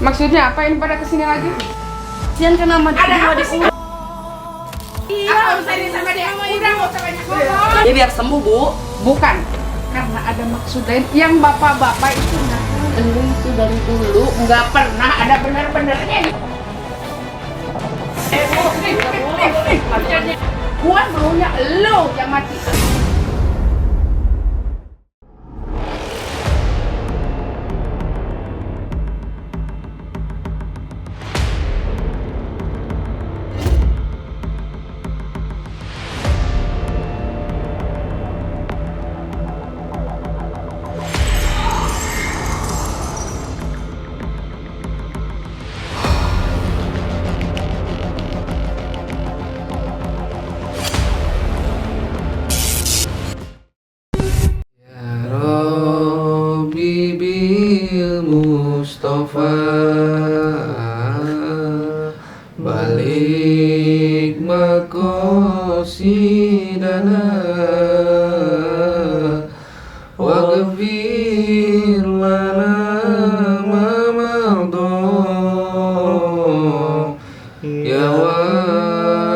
Maksudnya apa ini pada kesini lagi? Sian kenapa ada di Iya. Aku urusan sama dia. Udah nggak usah banyak ngomong. Ya biar sembuh, Bu. Bukan. Karena ada maksud lain yang bapak-bapak itu Lu itu dari dulu nggak pernah ada benar-benarnya. Bu, nih. Gua maunya lo yang mati. Mustafa balik makosidana waghfir lana ma madha ya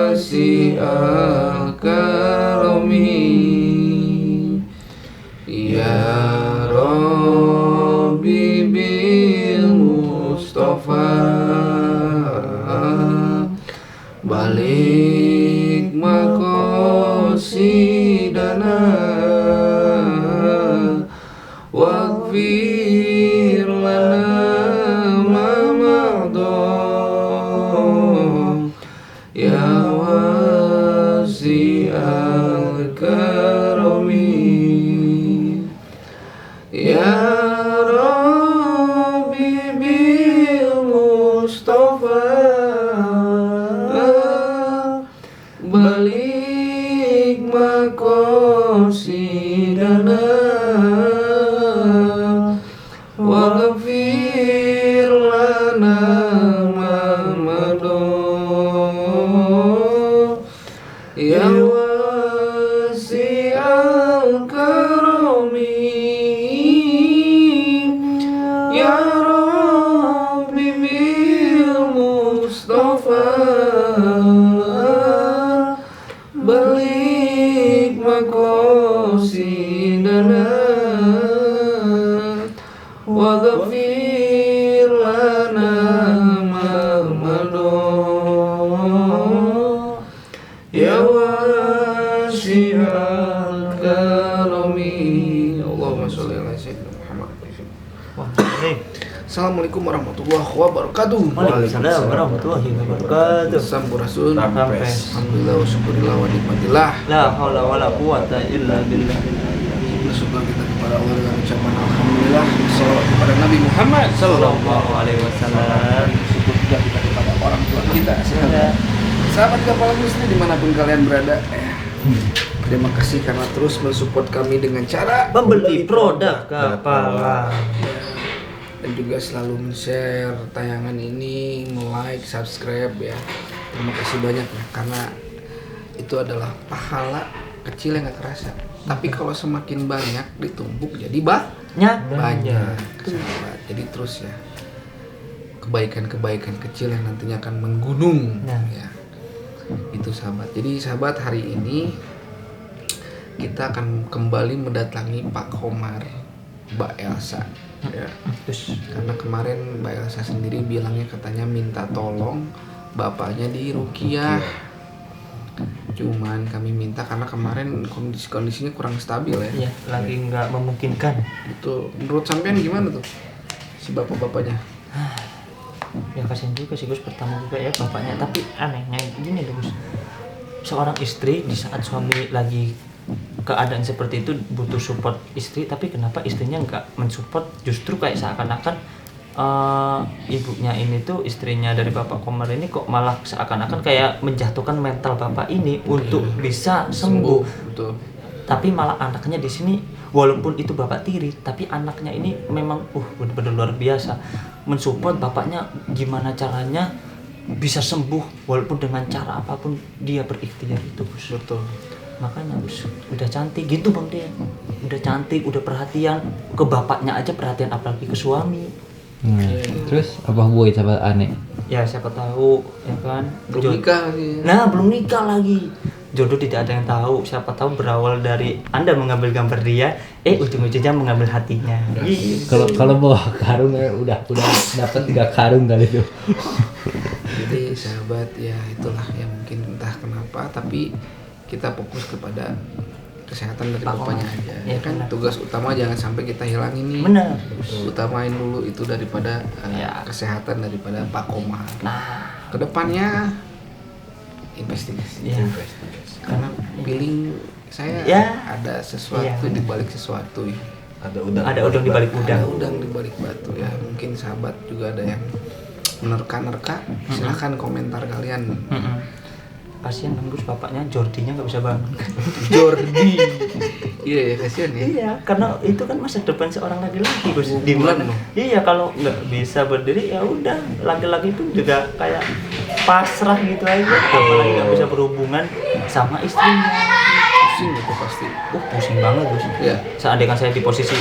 wasi'al karami ya Rabbi bil Mustafa balik makosidana waghfir lana ma madha ya wasi'al karami ya Rabbi bil Mustafa balik makosidana waghfir lana ma madha ya wasi'al karami ya Rabbi bil Mustafa balik makosidana waghfir lana ma madha ya wasi'al karami Allahumma sholli ala sayyidina Muhammad. Assalamualaikum warahmatullahi wabarakatuh. Waalaikumsalam warahmatullahi wabarakatuh. Sampurasun. Sampai. Alhamdulillah wa syukurillah wa nikmatillah. La haula wala quwata illa billah. Bersyukur kita kepada Allah dengan ucapan alhamdulillah. Salawat kepada Nabi Muhammad Sallallahu alaihi wasallam. Syukur juga kita kepada orang tua kita. Sahabat Kepala Muslim dimanapun kalian berada, terima kasih karena terus mensupport kami dengan cara Membeli produk Kepala. dan juga selalu men-share tayangan ini, like, subscribe ya. Terima kasih banyak ya, karena itu adalah pahala kecil yang gak kerasa. Tapi kalau semakin banyak ditumpuk jadi banyak. Sahabat. Jadi terus ya, kebaikan-kebaikan kecil yang nantinya akan menggunung ya. Itu sahabat. Jadi sahabat, hari ini kita akan kembali mendatangi Pak Komar, Mbak Elsa ya. Karena kemarin Mbak Elsa sendiri bilangnya katanya minta tolong bapaknya di Ruqyah. Cuman kami minta karena kemarin kondisinya kurang stabil ya. Iya, lagi nggak memungkinkan. Itu menurut sampean gimana tuh si bapak-bapaknya? Ya kasihan juga sih Gus, pertama juga ya bapaknya. Tapi anehnya gini loh Gus, seorang istri di saat suami lagi keadaan seperti itu butuh support istri, tapi kenapa istrinya nggak mensupport, justru kayak seakan-akan ibunya ini tuh, istrinya dari Bapak Komar ini kok malah seakan-akan kayak menjatuhkan mental bapak ini untuk bisa sembuh. Betul. Tapi malah anaknya di sini, walaupun itu bapak tiri, tapi anaknya ini memang benar-benar luar biasa mensupport bapaknya gimana caranya bisa sembuh walaupun dengan cara apapun dia berikhtiar itu Gus. Betul. Makanya Gus, udah cantik gitu Bang dia, udah cantik, udah perhatian ke bapaknya aja perhatian, apalagi ke suami. Terus apa boy sahabat aneh? Ya siapa tahu ya kan. Belum nikah lagi. Nah belum nikah lagi. Jodoh tidak ada yang tahu. Siapa tahu berawal dari Anda mengambil gambar dia, ujung-ujungnya mengambil hatinya. Kalau bawa karung ya udah dapat 3 karung kali itu. Jadi sahabat ya itulah yang mungkin entah kenapa tapi kita fokus kepada kesehatan dari bapaknya aja. Ya kan tugas utama jangan sampai kita hilangin nih. Benar. Utamain dulu itu daripada kesehatan daripada Pak Komar. Nah, Kedepannya investigasi. ya. Karena feeling saya ada sesuatu di balik sesuatu ya. Ada udang di balik udang. Ada udang di balik batu ya. Mungkin sahabat juga ada yang menerka-nerka. Silahkan komentar kalian. Kasihan kan Gus, bapaknya Jordinya nggak bisa bangun. Jordi. Iya ya kasihan ya. Iya, karena itu kan masa depan seorang laki-laki Gus. Di Bulan mana? loh. Iya, kalau nggak bisa berdiri ya udah, laki-laki itu juga kayak pasrah gitu aja. Apalagi nggak bisa berhubungan sama istrinya. Pusing itu pasti. Pusing banget Gus. Iya. Seandainya saya di posisi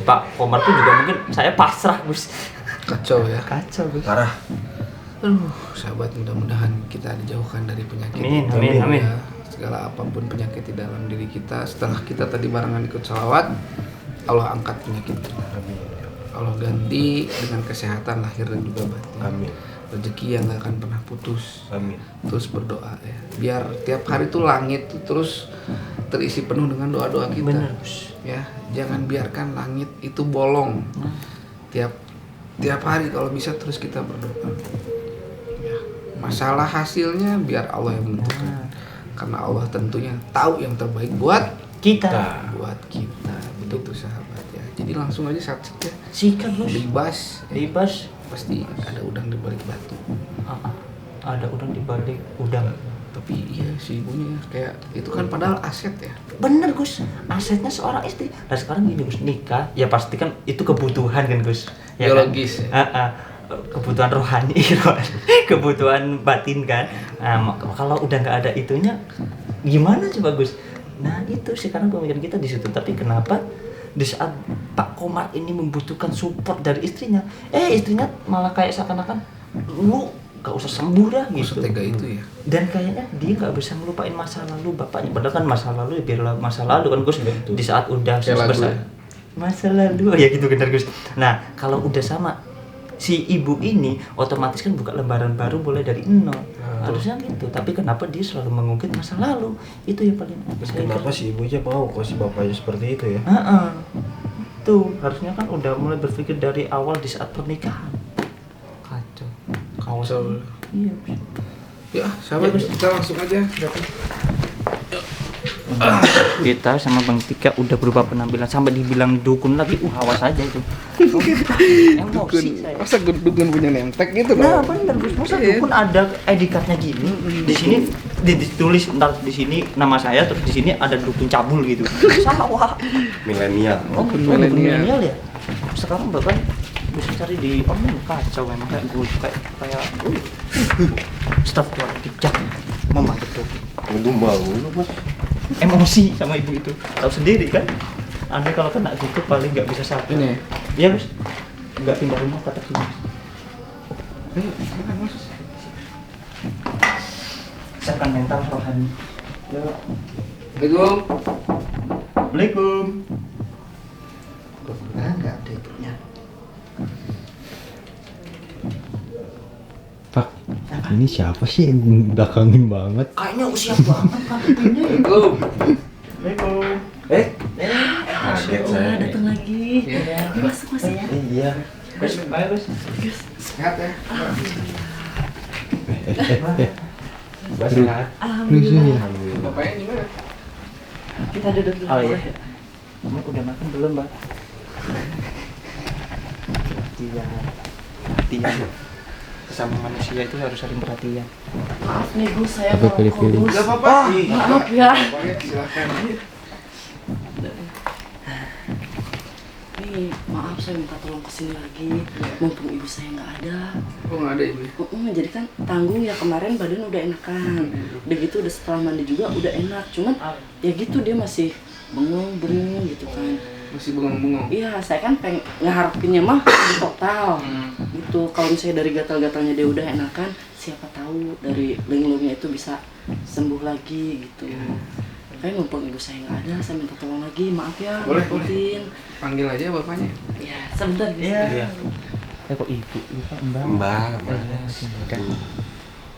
Pak Komar tuh juga mungkin saya pasrah Gus. Kacau ya. Kacau Gus. Parah. Sahabat mudah-mudahan kita dijauhkan dari penyakit. Amin. Ya, segala apapun penyakit di dalam diri kita. Setelah kita tadi barengan ikut salawat, Allah angkat penyakit kita. Allah ganti dengan kesehatan lahir dan juga batin. Amin. Rezeki yang gak akan pernah putus. Amin. Terus berdoa ya. Biar tiap hari tuh langit tuh terus terisi penuh dengan doa-doa kita. Bener Gus. Ya, jangan biarkan langit itu bolong. Tiap hari kalau bisa terus kita berdoa. Ya, masalah hasilnya biar Allah yang menentukan. Karena Allah tentunya tahu yang terbaik buat Kita. Begitu sahabat ya. Jadi langsung aja satset ya. Sikat Gus. Libas pasti ada udang di balik batu. Ada udang di balik udang. Tapi iya si ibunya kayak itu kan padahal aset ya. Bener Gus, asetnya seorang istri. Nah sekarang gini Gus, nikah ya pasti kan itu kebutuhan kan Gus. Ya Biologis kan? Kebutuhan rohani, kebutuhan batin kan. Nah, kalau udah nggak ada itunya, gimana coba Gus? Nah itu sekarang pemikiran kita di situ. Tapi kenapa di saat Pak Komar ini membutuhkan support dari istrinya, istrinya malah kayak seakan-akan lu gak usah sembuh dah gitu. Setega itu ya. Dan kayaknya dia nggak bisa ngelupain masa lalu bapaknya. Padahal kan masa lalu ya biarlah masa lalu kan Gus. Di saat udah besar masa lalu ya gitu benar Gus. Nah kalau udah sama si ibu ini otomatis kan buka lembaran baru mulai dari nol. Harusnya gitu. Tapi kenapa dia selalu mengungkit masa lalu? Itu yang paling. Kenapa si ibunya mau kalau si bapaknya seperti itu ya? Tuh harusnya kan udah mulai berpikir dari awal di saat pernikahan. Kacau. Kawasan. Iya. Ya, sahabat kita langsung aja. Kita sama Bang Tika udah berubah penampilan sampai dibilang dukun lagi. Awas aja itu. Emosi saya. Masa dukun punya nemtek gitu Nah, kan? bener Gus. Masa dukun ada ID card-nya gini. Di sini ditulis ntar di sini nama saya terus di sini ada dukun cabul gitu. Sawah. Milenial. Dukun Dukun milenial. milenial ya. Sekarang bahkan bisa cari di online kacau memang kayak gue kayak staff keluarga jangan memakai topi. Udah mau lu Mas. Emosi sama ibu itu tahu sendiri kan. Aneh kalau kena gitu paling nggak bisa sabar. Ini. Iya Gus. Nggak pindah rumah kata sini. Siapkan mental rohani. Yuk. Assalamualaikum. Assalamualaikum. Nggak ada ibunya. Pak, ini siapa sih yang belakangin banget? Kayaknya usia banget Pak. Assalamualaikum. Assalamualaikum. Kaget saya. Datang lagi. Masuk. Iya. Gus, baik Gus. Sehat ya. Gus sehat. Lusunya. Bapaknya gimana? Kita duduk dulu. Oh iya. Kamu udah makan belum, Mbak? Perhatian. Sama manusia itu harus saling perhatian. Maaf nih Gus, saya Tapi mau pilih-pilih. Gus. Gak apa-apa. Maaf ya. Silakan. Nih, maaf saya minta tolong kesini lagi. Mumpung ibu saya nggak ada. Oh nggak ada ibu. Jadi kan tanggung ya, kemarin badan udah enakan. Udah gitu udah setelah mandi juga udah enak. Cuman ya gitu dia masih bengong gitu kan. Masih bengong-bengong. Iya, saya kan ngeharapinnya mah di total. Gitu. Kalau misalnya dari gatal-gatalnya dia udah enakan, siapa tahu dari linglungnya itu bisa sembuh lagi gitu. Kayak mumpung ibu saya nggak ada, saya minta tolong lagi, maaf ya. Boleh, ngikutin. Panggil aja bapaknya. Iya, sebentar. Iya. Kok ibu, Pak, Mbak. Mbak.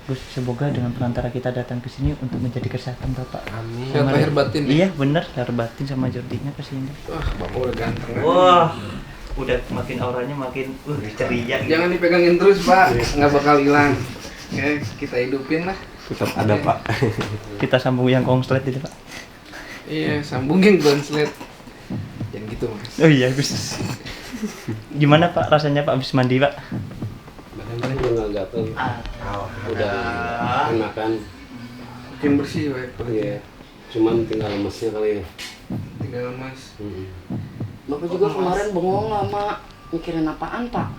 Gus, semoga dengan perantara kita datang ke sini untuk menjadi kesehatan Bapak. Amin. Sehat lahir batin. Iya, benar, lahir batin sama Jordinya ke sini. Wah, bapak udah ganteng. Wah, udah makin auranya makin ceria. Gitu. Jangan dipegangin terus, Pak. Nggak bakal hilang. Oke, kita hidupin lah. Tetap ada, Pak. Kita sambung yang konslet itu, Pak. Iya, sambungin konslet. Jangan gitu, Mas. Oh iya, Gus. Gimana Pak rasanya Pak habis mandi, Pak? Badan juga nggak gatel. Udah enakan. Makin bersih, Pak. Iya. Cuman tinggal lemesnya kali ya. Tinggal Mas. Bapak juga kemarin bengong lama, mikirin apaan Pak?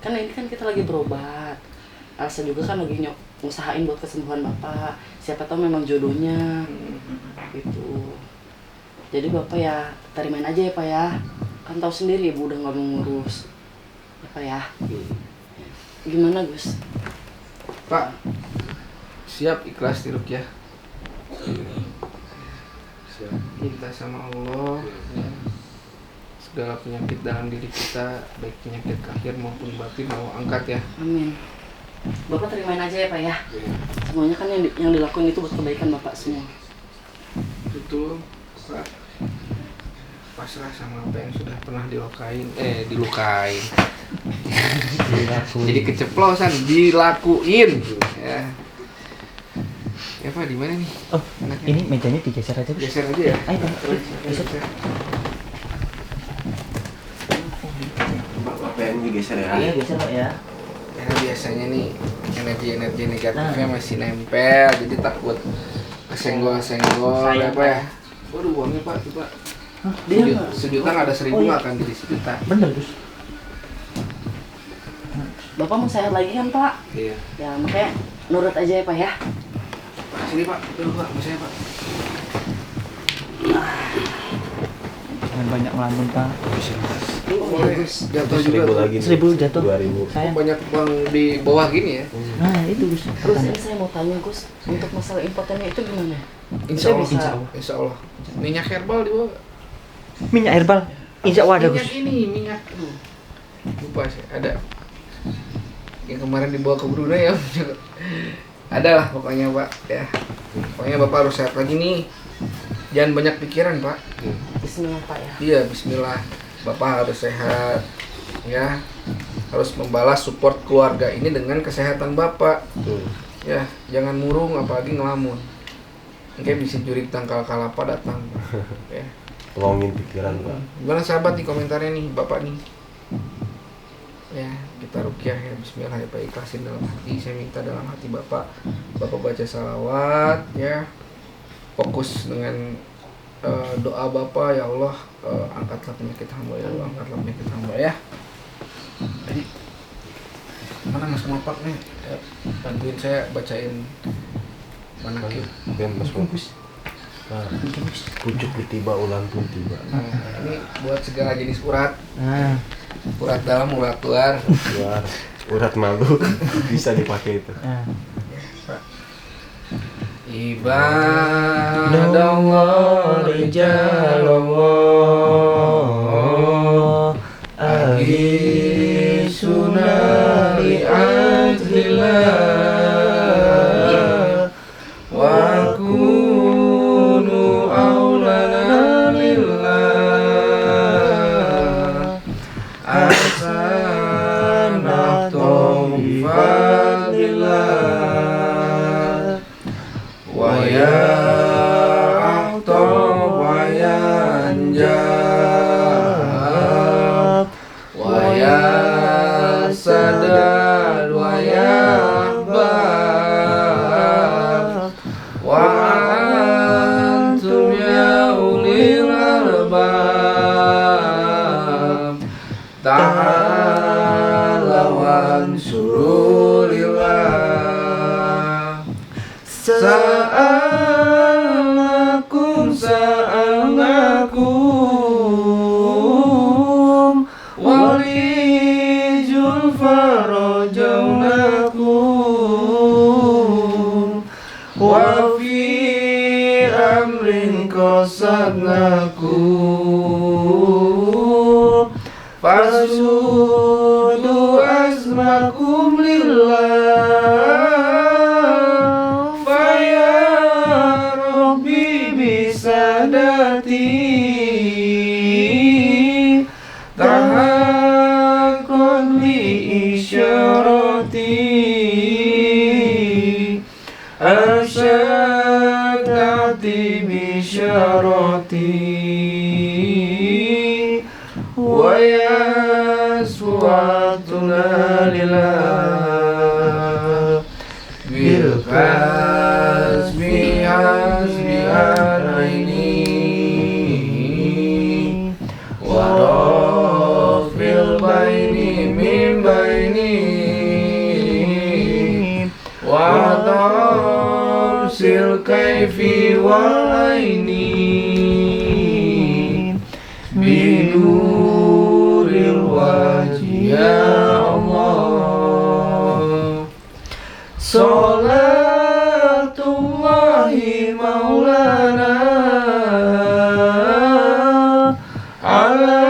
Kan ini kan kita lagi berobat. Elsa juga kan lagi ngusahain buat kesembuhan Bapak. Siapa tahu memang jodohnya. Gitu. Jadi Bapak ya terimain aja ya Pak ya. Kan tahu sendiri Ibu udah nggak mau ngurus. Ya Pak ya. Gimana Gus? Pak, siap ikhlas diruqyah. Siap. Minta sama Allah ya. Segala penyakit dalam diri kita, baik penyakit lahir maupun batin, mau angkat ya. Amin. Bapak terimain aja ya Pak ya. Semuanya kan yang dilakuin itu buat kebaikan Bapak semua. Betul, Pak. Pasrah sama apa yang sudah pernah dilukain. Jadi keceplosan, dilakuin. Ya. Ya Pak, di mana nih? Oh, ini mejanya digeser aja. Geser aja ya. Ayo, Pak. Geser. Bapak yang digeser ya. Iya, geser Pak ya. Ya biasanya nih energi negatifnya masih nempel, jadi takut kesenggol apa ya. Waduh, uangnya Pak, coba. Dia nggak? Sejuta nggak ada 1.000 nggak akan jadi sejuta. Bener, Gus. Bapak mau sehat lagi kan Pak? Iya. Ya makanya nurut aja ya Pak ya. Pak, sini Pak, dulu Pak, sama saya Pak. Jangan banyak ngelamun, Pak. Boleh, jatuh juga. 1.000 lagi. 1.000 jatuh. 2.000. Sayang. Banyak uang di bawah gini ya. Nah, itu Gus. Terus ini saya mau tanya Gus, untuk masalah impotennya itu gimana? Insya Allah, Bisa. Insya Allah. Minyak herbal di bawah. Minyak herbal. Insya Allah ada, Minyak Gus. ini, minyak tuh. Lupa sih, ada. Yang kemarin dibawa ke Brunei ya. Ada lah pokoknya Pak ya. Pokoknya Bapak harus sehat lagi nih. Jangan banyak pikiran Pak. Bismillah Pak ya. Iya, bismillah. Bapak harus sehat ya. Harus membalas support keluarga ini dengan kesehatan Bapak. Ya, jangan murung apalagi ngelamun. Kayak bisa jurik tangkal kalapa datang. Ya. Tolongin pikiran, Pak. Gimana sahabat di komentarnya nih, Bapak nih. Ya, kita ruqyah ya, bismillah ya Pak, ikhlasin dalam hati. Saya minta dalam hati Bapak baca salawat ya. Fokus dengan doa Bapak, ya Allah, angkatlah penyakit hamba ya Allah, angkatlah penyakit hamba ya. Jadi mana Mas Mopak nih? Ya, bantuin saya bacain manakib. Ben Mas Bagus. Nah, pucuk ditiba ulang pun tiba. Nah, ini buat segala jenis urat. Nah, Urat dalam, urat luar. Luar urat malu bisa dipakai itu. nah. Ibadallah rijalallah ahisuna li'adlillah wa kunu aulana lillah asana tawifadillah wa ya ahtab wa ya anjab wa ya sadad wa ya ahbab wa antum ya ulil albab ta'ala wansurulillah sa'alakum farajaunakum wa fi amrin qasadnakum fasudu asmakum lillah faya rabbi bisadati tahaqqan li isyarati arsyadati bisyarati wa yaswatuna lillah bil kasbi hasbi alaini wa rafil baini min baini wa tamsil kaifi wal aini binuril wajhi ya Allah salatullahi maulana ala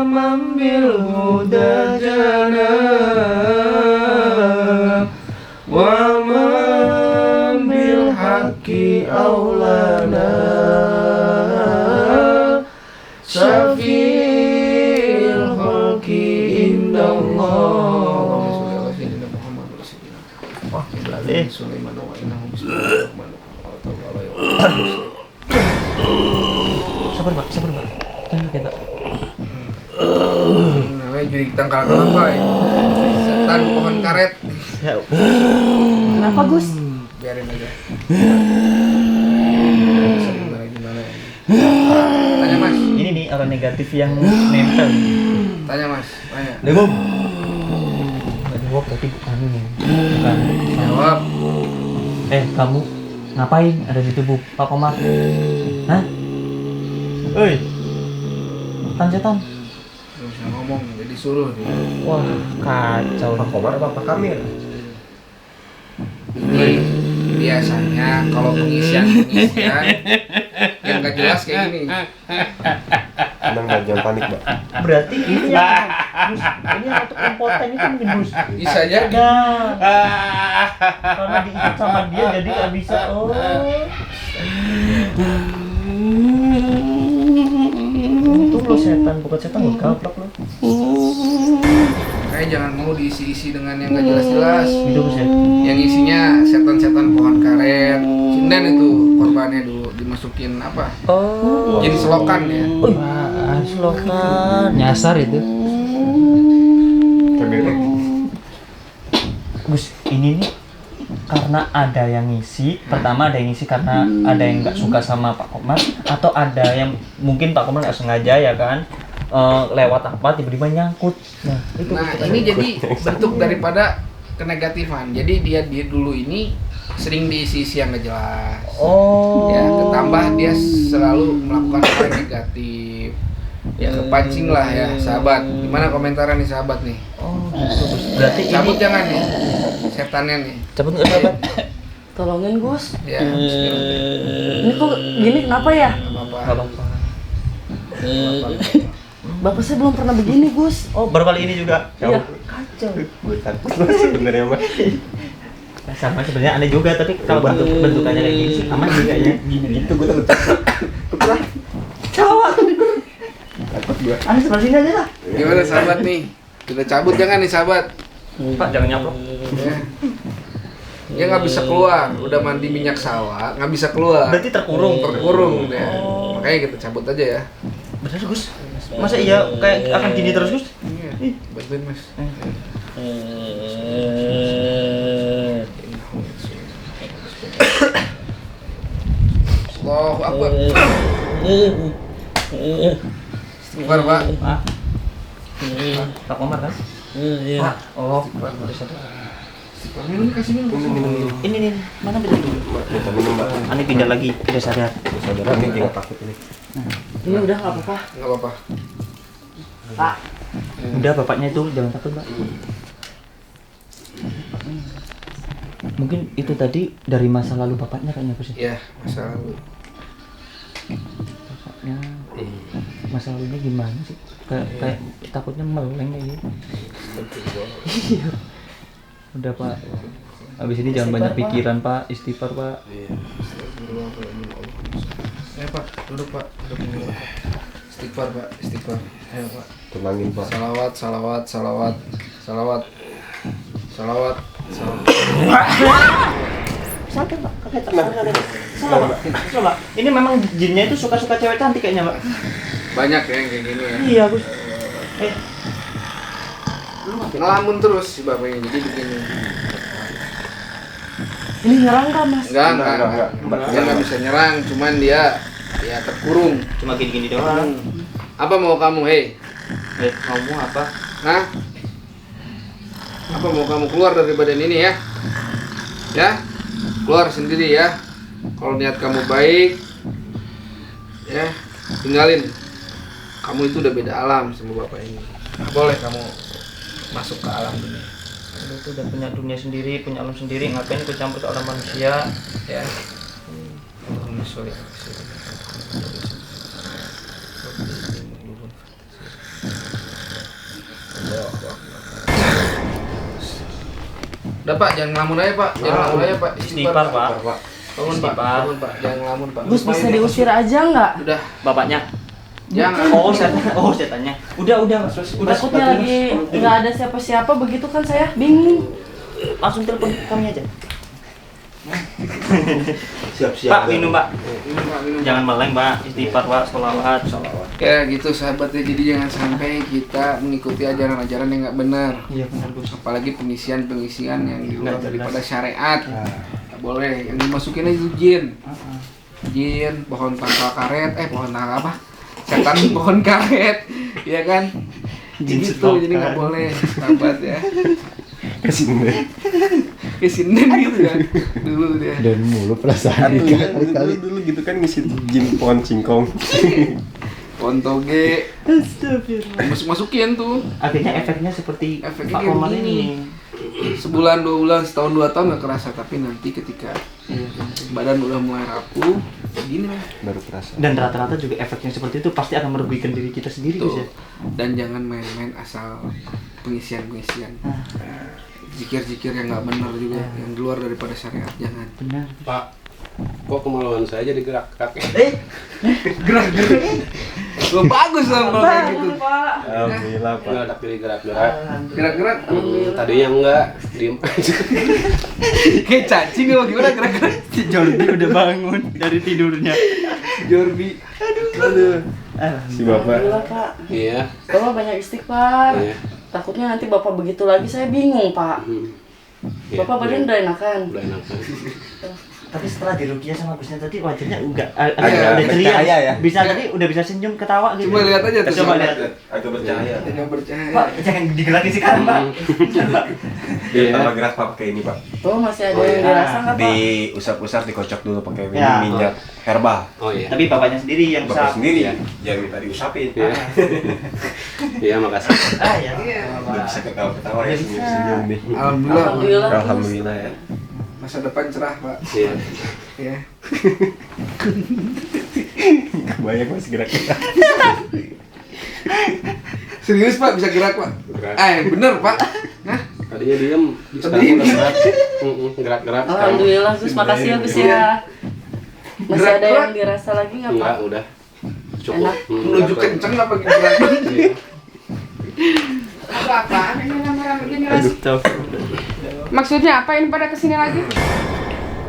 man bil huda jana wa man bil haqqi aulana syafil khalqi indallah Sulaiman wa innahu Sabar Pak. Tunggu kita. namanya jadi tangkal kelapa ya. Setan pohon karet. Ya. Kenapa Gus? Biarin aja. Gimana ya? Tanya Mas. Ini nih orang negatif yang nempel. Tanya Mas. Tanya. Degom. Jawab berarti bukan ini. Bukan. Jawab. Kamu ngapain ada di tubuh Pak Komar? Hah? Oi. Setan. Gak bisa ngomong, jadi suruh dia. Wah, kacau. Pak Komar apa Pak Kamil? Ini biasanya kalau pengisian yang gak jelas kayak gini. Tenang Mbak, jangan panik Mbak. Berarti ini yang ini yang untuk impoten itu mungkin Gus. Bisa jadi. Nah, karena diikut sama dia jadi nggak bisa. Oh. Untung lo setan, bukan setan lo gaplok lo. Kayak jangan mau diisi-isi dengan yang gak jelas-jelas. Gitu Gus ya. Yang isinya setan-setan pohon karet. Sinden itu korbannya dulu dimasukin apa? Oh. Jin selokan ya. Selokan. Nyasar itu. Gus, ini nih karena ada yang ngisi. Pertama ada yang ngisi karena ada yang nggak suka sama Pak Komar, atau ada yang mungkin Pak Komar nggak sengaja ya kan, lewat apa tiba-tiba nyangkut. Nah, itu. Nah, ini jadi bentuk daripada kenegatifan. Jadi dia dulu ini sering diisi-isi yang gak jelas. Oh. Ya, ketambah dia selalu melakukan hal yang negatif. Ya kepancing lah ya, sahabat. Gimana komentaran nih sahabat nih? Oh, gitu. Berarti Cabut ini jangan nih, setannya nih. cabut nggak sahabat? Tolongin Gus. Ya, bismillah. Ini kok gini kenapa ya? Gak apa-apa. Nggak apa-apa. Bapak saya belum pernah begini Gus. Oh, baru kali ini juga. Iya. Kacau. Gue takut sebenarnya Mbak. Sama sebenarnya aneh juga, tapi kalau bentukannya kayak gini sih aman juga ya. Gini gitu gue takut. Cowok. Takut gue. Sebelah sini aja lah. Gimana sahabat nih? Kita cabut jangan nih sahabat. Pak jangan nyaplok. Ya. Dia nggak bisa keluar, udah mandi minyak sawah, nggak bisa keluar. Berarti terkurung. Terkurung dia. Makanya kita cabut aja ya. Bener Gus. Masa iya kayak akan gini terus Gus? Iya. Bantuin Mas. Allahu Akbar. Istighfar Pak. Pak Komar kan? Pak. Oh, Pak udah sadar. Minum kasih minum. Ini nih, mana beda dulu? Minta minum Mbak. Ani pindah lagi, udah sadar. Saudara ini jangan takut ini. Ini udah nggak apa-apa. Enggak apa-apa. Pak, Udah bapaknya itu jangan takut Pak. Mungkin itu tadi dari masa lalu bapaknya kayaknya Gus. Ya, masa lalu. Bapaknya masa lalunya gimana sih? Kayak takutnya meleng kayak gitu. Iya. Udah Pak. Habis ini jangan banyak pikiran Pak, istighfar Pak. Pak, duduk Pak. Duduk. Istighfar Pak, istighfar. Ayo Pak. Tenangin Pak. Salawat, salawat, salawat, salawat, salawat, salawat. Santai Pak, kakek tenang. Salah Pak. Coba. Ini memang jinnya itu suka-suka cewek cantik kayaknya Pak. Banyak ya yang kayak gini ya. Iya Gus. Ngelamun terus si bapaknya, jadi begini. Ini nyerang nggak mas? Enggak. Dia nggak bisa nyerang, cuman dia ya terkurung. Cuma gini-gini doang. Apa mau kamu, hei? Ngomong apa? Hah? Apa mau kamu keluar dari badan ini ya? Ya? Keluar sendiri ya. Kalau niat kamu baik, ya tinggalin. Kamu itu udah beda alam sama bapak ini. Nggak boleh kamu masuk ke alam dunia. Udah tuh udah punya dunia sendiri, punya alam sendiri, ngapain ikut campur ke alam manusia? Ya. Allahumma sholli ala Udah Pak, jangan ngelamun aja Pak. Jangan ngelamun aja Pak. Istighfar Pak. Bangun Pak, bangun Pak. Jangan ngelamun Pak. Gus bisa diusir aja nggak? Udah, Bapaknya. jangan. Setannya. Udah Mas. Udah Takutnya lagi nggak ada siapa-siapa begitu kan saya bingung. Langsung telepon kami aja. Siap-siap. Pak, minum Pak. Minum Pak, minum. Jangan meleng Pak, istighfar Pak, sholawat. Ya gitu sahabatnya, jadi jangan sampai kita mengikuti ajaran-ajaran yang nggak benar. Iya benar Gus. Apalagi pengisian-pengisian yang di luar Nggak jelas. daripada syariat. Nggak boleh, yang dimasukin itu jin. Jin, pohon tangkal karet, pohon tangkal apa? Setan pohon karet, ya kan? Jin Gitu, setan. jadi nggak boleh, sahabat ya. Kesini. Kesinden gitu kan, dulu dia. Dan mulu perasaan kali-kali. Dulu gitu kan ngisi jin pohon singkong. Pohon toge, Astagfirullah. masukin tuh. Akhirnya efeknya seperti Efeknya Pak kayak Komar begini. ini. Sebulan, 2 bulan, setahun, 2 tahun nggak kerasa, tapi nanti ketika badan udah mulai rapuh, begini lah. Baru kerasa. Dan rata-rata juga efeknya seperti itu pasti akan merugikan diri kita sendiri Gus Tuh. ya. Dan jangan main-main asal pengisian-pengisian. Zikir-zikir yang nggak benar juga, yang di luar daripada syariat, jangan. Benar. Pak, kok kemaluan saya jadi gerak-gerak? Lo bagus dong kalau kayak gitu. Pak. Alhamdulillah Pak. Nggak ada pilih gerak-gerak. Gerak-gerak, Tadinya enggak, diem aja. kayak cacing lo gimana gerak-gerak? Si Jordi udah bangun dari tidurnya. Jordi. Si Bapak. Alhamdulillah Pak. Iya. Bapak banyak istighfar. Iya. Takutnya nanti bapak begitu lagi saya bingung Pak. Iya, Bapak badan udah enakan. udah enak kan. Tapi setelah dirukiah sama Gusnya tadi wajahnya enggak Iya, ada ceria bercahaya ya. Bisa tadi udah bisa senyum ketawa gitu. Coba lihat aja tuh. Coba sahabat. lihat. Agak bercahaya. Jangan percaya. Pak, jangan digelaki sekarang Pak. Dia Iya. tambah gerak Pak pakai ini Pak. Tuh masih ada yang dirasa nggak Pak? Diusap-usap, dikocok dulu pakai Ya. minyak herbal. Oh iya. Tapi bapaknya sendiri yang Bapak bisa. sendiri ya, jangan minta diusapin. Iya. Iya, makasih. Ya. Udah bisa ketawa-ketawa ya, senyum-senyum nih. Alhamdulillah. Alhamdulillah. Alhamdulillah ya. Masa depan cerah Pak. Iya. Ya. Banyak Mas gerak-gerak. Serius Pak, bisa gerak Pak? Gerak. Bener Pak. Nah, Tadinya diem, sekarang udah gerak. Gerak-gerak. sekarang. Alhamdulillah Gus, makasih ya Gus ya. Masih ada Gerak-gerak. yang dirasa lagi nggak Pak? Enggak, udah. Cukup. Enak. menuju kenceng apa gerak? Iya. Apa-apaan ini rame-rame begini lagi? Maksudnya apa ini pada kesini lagi?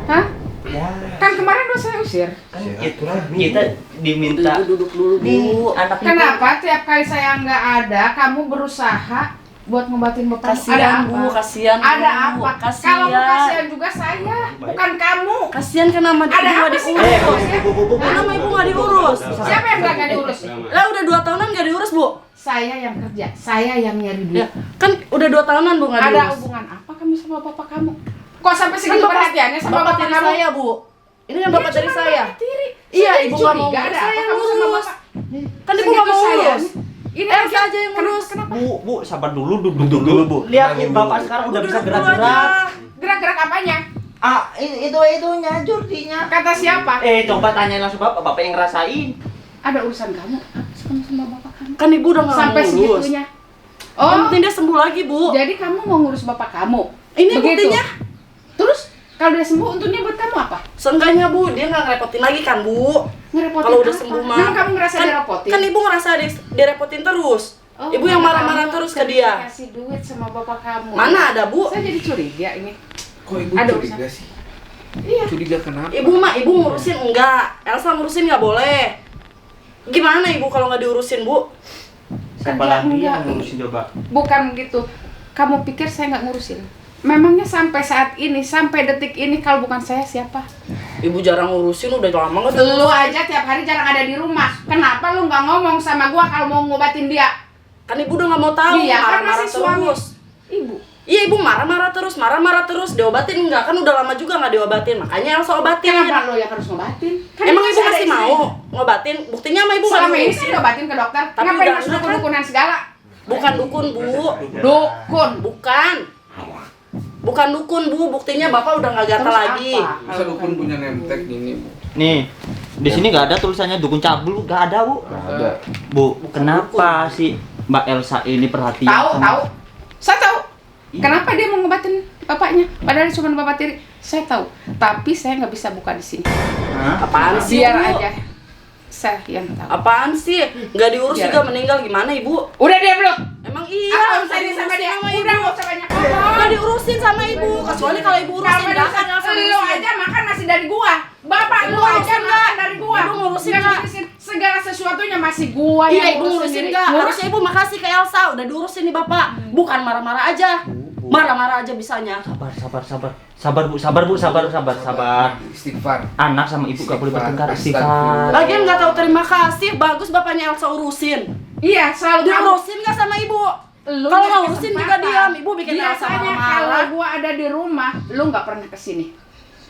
Hah? Ya, Kan kemarin udah saya usir. kita diminta Duduk dulu Bu. anak Kenapa tiap kali saya nggak ada, kamu berusaha buat ngobatin bapak? Kasihan Bu, kasihan Bu. Ada apa? Kalau mau Kasihan. kasihan juga saya, bukan kamu. Kasihan kan nama ibu Ada nggak apa sih? diurus. Nama ibu nggak diurus. Siapa yang bilang nggak diurus? Lah udah 2 tahunan nggak diurus Bu. Saya yang kerja, saya yang nyari duit. Ya, kan udah 2 tahunan Bu nggak Ada diurus. hubungan apa kamu sama bapak kamu? Kok sampai Kan segitu perhatiannya sama bapak bapak tiri kamu? saya Bu. Ini kan bapak dari saya. Tiri. Iya, Saya ibu nggak mau curiga ada saya apa kamu sama ngurus. bapak? Kan ibu nggak mau Segitu urus. Ini Elsa aja yang ngurus. Kenapa? Bu, sabar dulu, duduk dulu, Bu. Lihatin Bapak sekarang udah bisa gerak-gerak. Gerak-gerak apanya? Itunya, jurdinya. Kata siapa? Coba tanyain langsung Bapak yang ngerasain. Ada urusan kamu sama bapak kamu? Kan ibu udah nggak Sampai ngurus. segitunya. Yang Oh, penting dia sembuh lagi, Bu. jadi kamu mau ngurus bapak kamu? Ini Begitu. buktinya. Terus kalau dia sembuh untungnya buat kamu apa? Seenggaknya, Bu, dia nggak ngerepotin lagi kan, Bu. Ngerepotin Kalau udah apa? sembuh mah. Memang kamu ngerasa direpotin? Kan ibu ngerasa direpotin terus. Oh, Ibu yang mana marah-marah kamu terus ke dia. Kasih duit sama bapak kamu. Mana ada, Bu? Saya jadi curiga ini. Kok ibu Ada curiga sih? Iya. Curiga kenapa? Ibu ngurusin enggak. Elsa ngurusin nggak boleh. Gimana ibu kalau nggak diurusin, Bu? Siapa Enggak, lagi enggak. yang ngurusin coba? Bukan begitu. Kamu pikir saya nggak ngurusin? Memangnya sampai saat ini, sampai detik ini kalau bukan saya siapa? Ibu jarang ngurusin, udah lama nggak Lu aja tiap hari jarang ada di rumah. Kenapa lu nggak ngomong sama gua kalau mau ngobatin dia? Kan ibu udah nggak mau tahu, Iya, kan marah-marah masih suami. terus. Ibu. Iya, ibu marah-marah terus, diobatin enggak? Kan udah lama juga nggak diobatin, makanya Elsa obatin. Kenapa lo yang harus ngobatin? Kan Emang ibu ada masih istri. mau ngobatin? Buktinya sama ibu nggak Selama ini diurusin. saya obatin ke dokter. Tapi Ngapain udah harus enggak, kan? dukun-dukunan segala? Bukan dukun, Bu. Dukun. Bukan dukun, Bu. Buktinya Bapak udah nggak gatal Terus lagi. apa? Masa dukun punya nemtek gini, Bu? Nih, di sini nggak ada tulisannya dukun cabul, nggak ada, Bu. Ada. Bu, kenapa sih Mbak Elsa ini perhatian Tahu. Saya tahu. Iya. Kenapa dia mau ngobatin bapaknya? Padahal cuma bapak tiri. Saya tahu. Tapi saya nggak bisa buka di sini. Hah? Apaan sih, Biar Bu? aja. Saya yang tahu. Apaan sih? Nggak diurus Biar juga aja. meninggal gimana, Ibu? Udah dia belum? Emang Apa iya, urusannya sama dia? Ibu. Udah nggak usah banyak Nggak ngomong. diurusin sama Ibu. Kecuali kalau Ibu urusin, Kalau nggak akan Elsa lu diurusin. aja makan masih dari gua. Bapak Ibu lu aja ngurusin makan nggak? dari gua. Ibu ngurusin Nggak nggak? ngurusin. Segala sesuatunya masih gua Iya, yang Ibu ngurus ngurusin sendiri. nggak? Ngurus. Harusnya Ibu makasih ke Elsa, udah diurusin nih Bapak. Bukan marah-marah aja. Marah-marah aja bisanya. Sabar, Bu. Istighfar. Anak sama ibu gak boleh bertengkar, Istighfar. istighfar. Lagian nggak tahu terima kasih, bagus bapaknya Elsa urusin. Iya, selalu kamu. Diurusin nggak sama Ibu? Lu Kalau yang nggak urusin juga kesempatan. diam. Ibu bikin Elsa Biasanya kalau marah-marah. gua ada di rumah, lu nggak pernah kesini.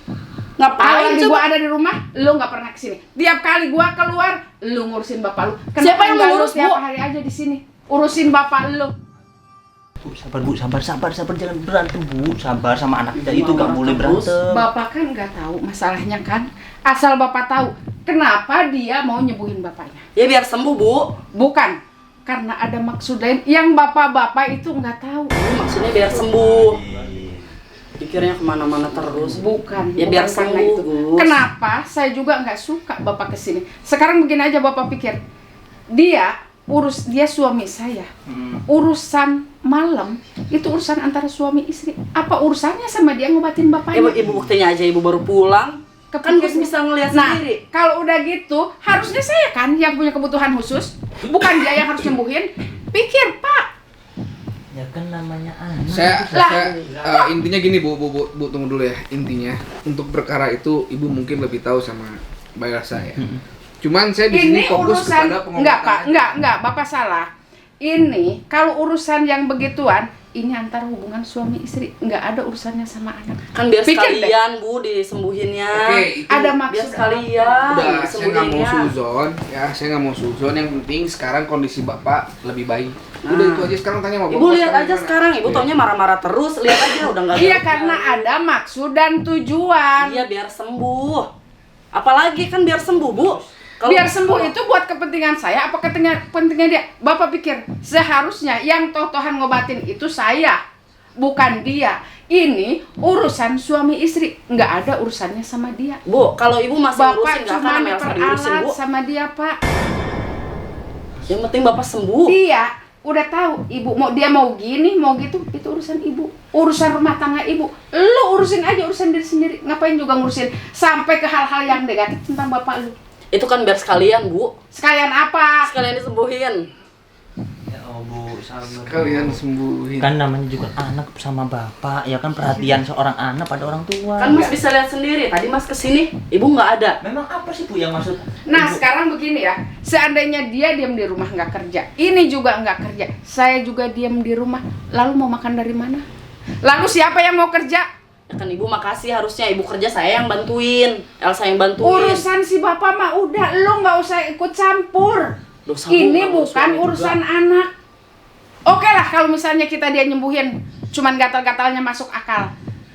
Kalau Ngapain lagi coba? gua ada di rumah, lu nggak pernah kesini. Tiap kali gua keluar, lu ngurusin bapak lu. Siapa yang nggak lu mengurus, tiap Bu? hari aja di sini? Urusin bapak lu. Bu, sabar, jangan berantem, Bu. Sabar sama anak kita itu gak boleh berantem. Bapak kan nggak tahu masalahnya kan. Asal bapak tahu, kenapa dia mau nyembuhin bapaknya? Ya biar sembuh, Bu. Bukan karena ada maksud lain yang bapak-bapak itu nggak tahu. Maksudnya biar sembuh. Pikirnya kemana-mana terus. Bukan. Ya, bukan biar karena sembuh, itu. Gus. Kenapa saya juga nggak suka bapak kesini? Sekarang begini aja bapak pikir, dia suami saya. Urusan malam itu urusan antara suami istri. Apa urusannya sama dia ngobatin bapaknya? Ibu buktinya aja Ibu baru pulang. Kan Gus bisa ngeliat Nah, sendiri. kalau udah gitu, harusnya saya kan yang punya kebutuhan khusus, bukan dia yang harus nyembuhin. Pikir, Pak. Ya kan namanya anak. Intinya gini, Bu, tunggu dulu ya. Intinya untuk perkara itu Ibu mungkin lebih tahu sama Mbak Elsa ya. Cuman saya di sini Ini fokus urusan kepada pengobatan. enggak, Pak, aja. enggak, Bapak salah. Ini kalau urusan yang begituan, ini antara hubungan suami istri, enggak ada urusannya sama anak. Kan biar Pikir deh. sekalian, Bu, disembuhinnya. Oke, itu Ada Biar maksud sekalian udah, saya nggak mau disembuhinnya. suzon ya, saya nggak mau suzon. Yang penting sekarang kondisi Bapak lebih baik. Udah Nah. itu aja. Sekarang tanya sama Ibu Bapak lihat aja gimana? sekarang, Ibu Iya. taunya marah-marah terus. Lihat aja udah nggak. Iya, karena ada maksud dan tujuan. Iya, biar sembuh. Apalagi kan biar sembuh, Bu. Biar sembuh itu buat kepentingan saya apa kepentingan dia? Bapak pikir seharusnya yang totohan ngobatin itu saya, bukan dia. Ini urusan suami istri, nggak ada urusannya sama dia. Bu, kalau Ibu masih Bapak ngurusin nggak cuma akan sama Elsa diurusin, diperalat Bu. sama dia, Pak. Yang penting Bapak sembuh. Dia udah tahu ibu dia mau gini mau gitu, itu urusan ibu, urusan rumah tangga ibu. Lu urusin aja urusan diri sendiri. Ngapain juga ngurusin sampai ke hal-hal yang negatif tentang bapak lu? Itu kan biar sekalian, Bu. Sekalian apa? Sekalian disembuhin. Ya Bu, sabar. Kalian sembuhin. Kan namanya juga anak sama bapak, ya kan perhatian seorang anak pada orang tua. Kan Mas bisa lihat sendiri. Tadi Mas kesini, Ibu nggak ada. Memang apa sih Bu yang maksud? Nah Ibu? sekarang begini ya, seandainya dia diam di rumah nggak kerja, ini juga nggak kerja, saya juga diam di rumah, lalu mau makan dari mana? Lalu siapa yang mau kerja? Ya kan Ibu makasih, harusnya Ibu kerja, saya yang bantuin. Elsa yang bantuin. Urusan si bapak mah udah, lu nggak usah ikut campur. Dosa Ini Bu, kalau bukan suami urusan juga. anak. Oke lah kalau misalnya kita dia nyembuhin, cuman gatal-gatalnya masuk akal.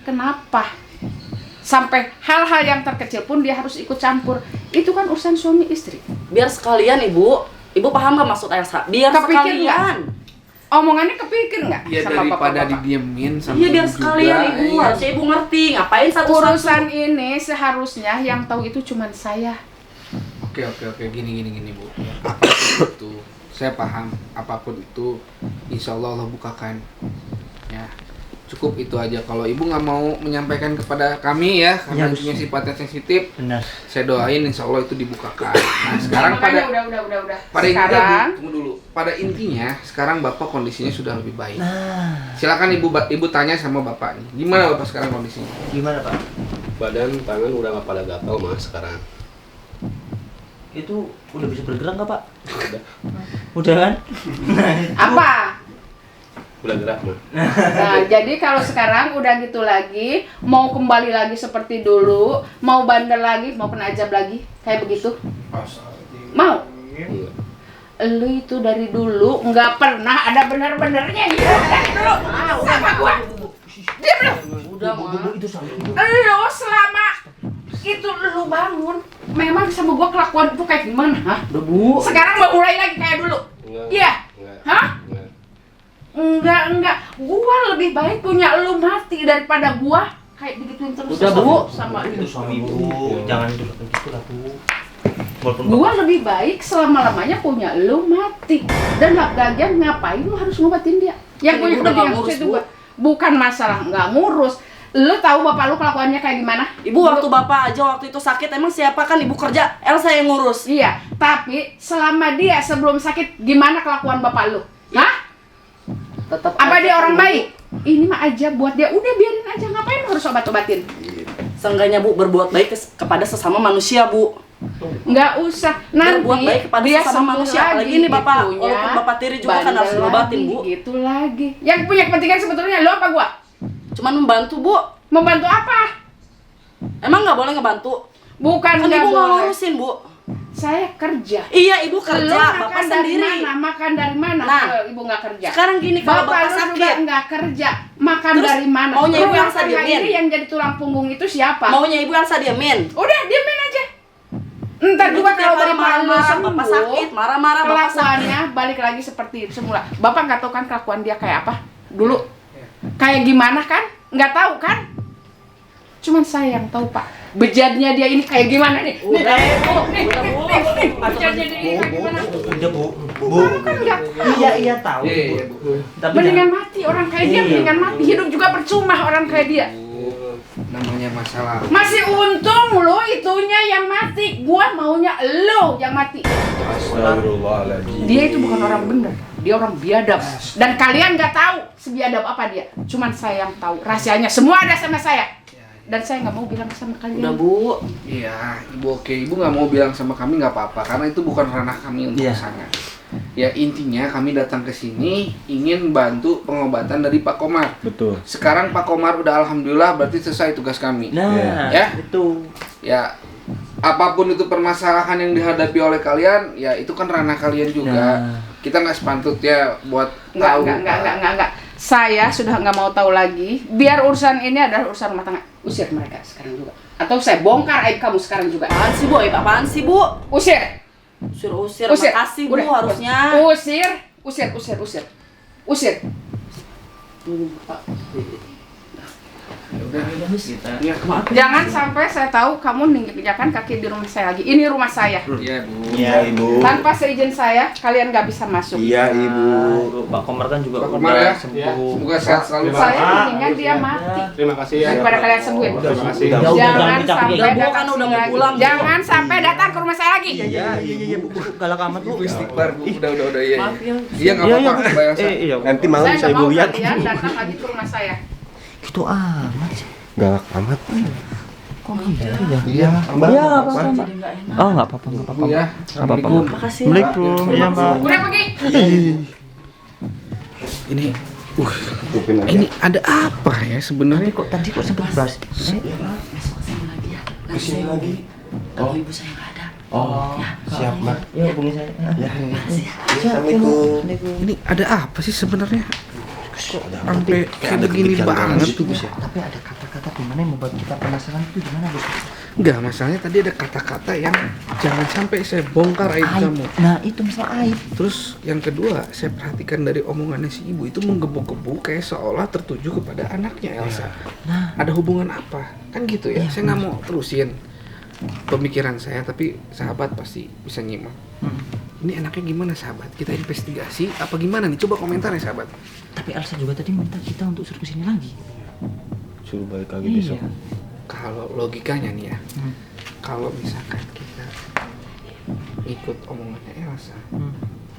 Kenapa? Sampai hal-hal yang terkecil pun dia harus ikut campur. Itu kan urusan suami istri. Biar sekalian Ibu. Ibu paham gak maksud Elsa? Biar Kepikir sekalian. Omongannya kepikir nggak Ya sama daripada bapak-bapak? didiemin sama Iya biar ibu sekalian juga, Ibu. iya. Harusnya Ibu ngerti. Ngapain satu-satu? Urusan ini seharusnya yang tahu itu cuman saya. Oke, gini Bu. Ya, apapun itu, saya paham. Apapun itu, insya Allah bukakan. Ya, cukup itu aja. Kalau ibu nggak mau menyampaikan kepada kami ya, karena Ya, punya sifatnya sensitif, Benar. saya doain insya Allah itu dibukakan. Nah, sekarang Makanya pada udah. pada intinya, Sekarang Bu, tunggu dulu. Pada intinya, sekarang bapak kondisinya sudah lebih baik. Nah, Silakan ibu tanya sama bapak nih, gimana bapak sekarang kondisinya? gimana Pak? Badan, tangan udah nggak pada gatal Mas sekarang. Itu udah bisa bergerak nggak Pak? Udah, Udah kan? apa? udah gerak Mas. Nah, jadi kalau sekarang udah gitu lagi, mau kembali lagi seperti dulu, mau bandel lagi, mau penajam lagi, kayak begitu? Mau? Enggak. Lu itu dari dulu nggak pernah ada bener-benernya gitu dari dulu. Sama gua. Dia belum. Udah mah. Itu sama itu. Lu selama itu lu bangun, memang sama gua kelakuan itu kayak gimana? Hah? Udah Bu. Sekarang mau mulai lagi kayak dulu? Enggak. Iya. Enggak. Hah? Enggak. Enggak. Gua lebih baik punya lu mati daripada gua kayak begituin terus. Udah, sama- Bu. Sama Itu suami Bu. Jangan dulu gitu lah Bu. Walaupun gua lebih baik selama-lamanya punya lu mati. Dan lagian ngapain lu harus ngobatin dia? Yang Kan punya ibu udah kepentingan nggak ngurus, itu Bu. gua. Bukan masalah nggak ngurus. Lu tahu bapak lu kelakuannya kayak gimana? Ibu waktu Bapak aja waktu itu sakit emang siapa kan Ibu kerja? Elsa yang ngurus. Iya, tapi selama dia sebelum sakit gimana kelakuan bapak lu? Hah? Tetap Apa aja dia orang kan, Bu. baik? Ini mah aja buat dia, udah biarin aja, ngapain harus obat-obatin? Seenggaknya Bu berbuat baik kepada sesama manusia Bu. Nggak usah, nanti Berbuat baik kepada dia sesama sembuh manusia. lagi Apalagi ini Bapak, itunya, walaupun Bapak tiri juga kan harus bandel ngobatin, lagi, Bu. Gitu lagi. Yang punya kepentingan sebetulnya lo apa gua? Cuman membantu Bu. Membantu apa? Emang nggak boleh ngebantu? Bukan Kan nggak Ibu nggak boleh. ngurusin Bu. Saya kerja. Iya Ibu Lo kerja, makan Bapak dari sendiri. mana? Makan dari mana? Nah, kalau ibu nggak kerja. Sekarang gini kalau Bapak lu juga sakit, nggak kerja, makan Terus dari mana? maunya ibu yang Rumah tangga diemin? ini yang jadi tulang punggung itu siapa? maunya Ibu Elsa diemin. Udah diemin aja. Ntar Ibu juga tiap kalau hari bapak marah-marah, lu Bapak sembuh, sakit, marah-marah, Bapak sakit. kelakuannya balik lagi seperti semula. Bapak nggak tahu kan kelakuan dia kayak apa dulu, kayak gimana kan? Nggak tahu kan? Cuman saya yang tahu Pak. Bejatnya dia ini kayak gimana nih? Udah, nih, udah, Bu. bejatnya dia ini kayak gimana? udah Bu. Kamu kan nggak tahu. Iya tahu. Iya, Bu. Tapi Mendingan mati orang kayak dia, Iya. mendingan mati. Hidup juga percuma orang kayak dia. Bu, namanya masalah. Masih untung lo itunya yang mati. Gua maunya lo yang mati. Astagfirullahaladzim. Dia itu bukan orang bener, dia orang biadab. Dan kalian nggak tahu sebiadab apa dia. Cuman saya yang tahu. Rahasianya semua ada sama saya. Dan saya nggak mau bilang sama Udah kalian. Bu. Iya, ibu oke. Ibu nggak mau bilang sama kami nggak apa-apa, karena itu bukan ranah kami untuk Iya. kesana. Ya intinya kami datang ke sini ingin bantu pengobatan dari Pak Komar. Betul. Sekarang Pak Komar udah alhamdulillah berarti selesai tugas kami. Nah, Ya. itu. Ya apapun itu permasalahan yang dihadapi oleh kalian, ya itu kan ranah kalian juga. Nah. Kita nggak sepantutnya buat Nggak, tahu. nggak. Saya sudah nggak mau tahu lagi. Biar urusan ini adalah urusan rumah tangga. Usir mereka sekarang juga. Atau saya bongkar aib kamu sekarang juga. Apaan sih Bu? Apaan sih Bu? Usir. Usir-usir, Usir. makasih Bu Udah. harusnya. Usir. Pak. Ya udah, Kita. ya, Jangan sampai saya tahu kamu menginjakan kaki di rumah saya lagi. Ini rumah saya. Iya Bu. Iya Ibu. Tanpa seizin saya, kalian nggak bisa masuk. Iya Ibu. Nah, Pak Komar kan juga Pak Komar udah ya. sembuh. Semoga sehat selalu. Terima Saya kasih. mendingan dia mati Terima kasih ya. daripada kalian sembuhin. Terima kasih. Udah. Jangan minta sampai Udah, Bu, datang kan udah sini mau lagi. pulang, Bu. Jangan sampai datang ke rumah saya lagi. Iya Bu. Galak amat Bu. Istighfar Bu. Udah iya. Maaf ya. Iya nggak apa-apa Mbak Elsa. Iya. Nanti malam Saya bisa nggak Ibu mau lihat. kalian datang lagi ke rumah saya. Itu amat sih. Galak amat. Kok gitu ya? Iya, Mbak. Iya, Mbak. apa-apa. Jadi nggak enak. Oh, enggak apa-apa, enggak Bu apa-apa. ya. Assalamualaikum. Makasih. Assalamualaikum. Iya, Mbak. Udah pergi. Ini Tutupin aja. ini ada apa ya sebenarnya? Tadi kok sempat bahas. Besok kesini lagi ya. Nanti saya lagi. Kalau Ibu saya nggak ada. Oh, siap Mak. Yuk hubungi saya. Ya, Siap, Assalamualaikum. Ini ada apa sih sebenarnya? Sampai kayak begini bikin banget itu tuh. Gus ya. Tapi ada kata-kata di mana yang membuat kita penasaran itu gimana Gus? Enggak, masalahnya tadi ada kata-kata yang jangan sampai saya bongkar aib kamu. Nah itu masalah aib. Terus yang kedua, saya perhatikan dari omongannya si ibu itu menggebu-gebu kayak seolah tertuju kepada anaknya Elsa. Nah Ada hubungan apa? Kan gitu ya. Iya, Saya nggak mau terusin pemikiran saya, tapi sahabat pasti bisa nyimak. Ini anaknya gimana sahabat? Kita investigasi apa gimana nih? Coba komentar ya sahabat. tapi Elsa juga tadi minta kita untuk suruh kesini lagi. Suruh balik lagi Iya. besok. Kalau logikanya nih ya, Hmm. kalau misalkan kita ikut omongannya Elsa,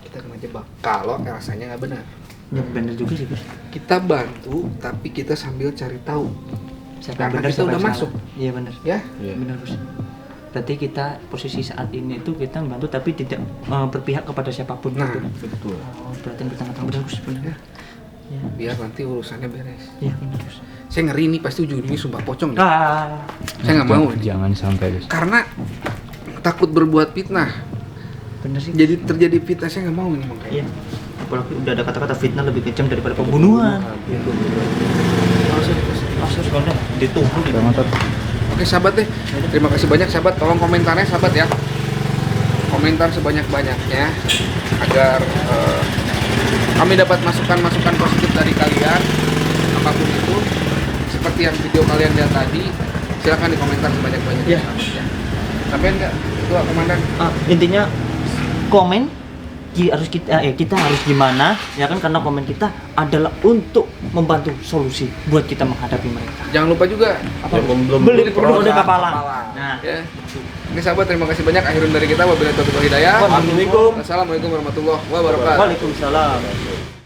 kita kena jebak. Kalau Elsanya nggak benar, Ya benar juga sih Gus. kita bantu, tapi kita sambil cari tahu. Siapa yang Karena benar, kita siapa udah yang masuk. salah. Iya benar. Ya, Iya. Benar Gus. Berarti kita posisi saat ini itu kita membantu tapi tidak berpihak kepada siapapun. Nah, gitu. Betul. Oh, berarti yang pertama benar Gus benar. Ya. biar nanti urusannya beres. Iya benar Gus. Saya ngeri nih pasti ujung-ujungnya sumpah pocong nih. Ah. Saya nggak mau nih. Jangan sampai Gus. Karena takut berbuat fitnah. Benar sih. Jadi terjadi fitnah, saya nggak mau ini makanya. Iya. Apalagi udah ada kata-kata fitnah lebih kejam daripada pembunuhan. Langsung sebenarnya ditumpul di motor. Oke sahabat deh, terima kasih banyak sahabat. Tolong komentarnya sahabat ya. Komentar sebanyak-banyaknya agar kami dapat masukan-masukan positif dari kalian. Apapun itu, seperti yang video kalian lihat tadi, silakan di komentar sebanyak-banyaknya. Iya. sahabat, ya. Sampai enggak, Ketua Komandan. Intinya komen kita harus gimana ya kan, karena komen kita adalah untuk membantu solusi buat kita menghadapi mereka. Jangan lupa juga Belum Beli produk kapalan. Nah, ya. Oke sahabat, terima kasih banyak. Akhirun dari kita, wabillahi taufiq wal hidayah. Assalamualaikum. Assalamualaikum warahmatullahi wabarakatuh. Waalaikumsalam.